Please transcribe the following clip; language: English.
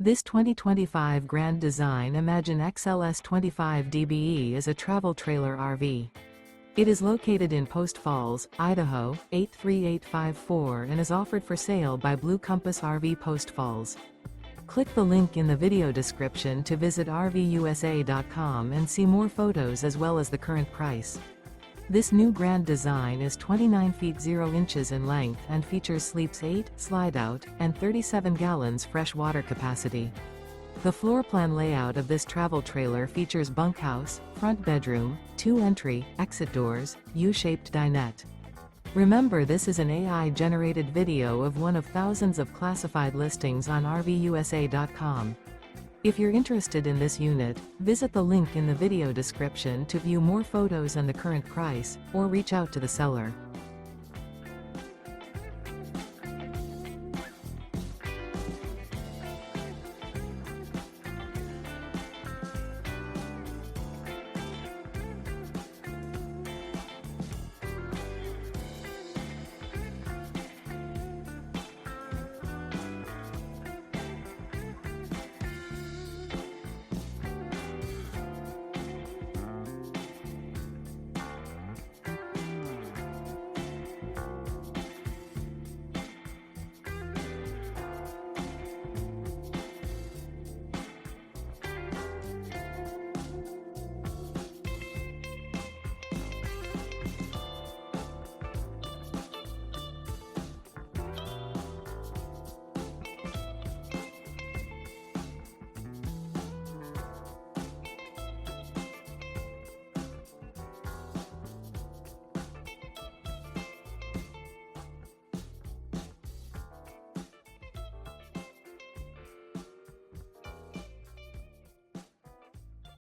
This 2025 Grand Design Imagine XLS 25 dBe is a travel trailer RV. It is located in Post Falls, Idaho, 83854 and is offered for sale by Blue Compass RV Post Falls. Click the link in the video description to visit RVUSA.com and see more photos as well as the current price. This new Grand Design is 29 feet 0 inches in length and features sleeps 8, slide-out, and 37 gallons fresh water capacity. The floor plan layout of this travel trailer features bunkhouse, front bedroom, 2 entry, exit doors, U-shaped dinette. Remember, this is an AI-generated video of one of thousands of classified listings on RVUSA.com. If you're interested in this unit, visit the link in the video description to view more photos and the current price, or reach out to the seller.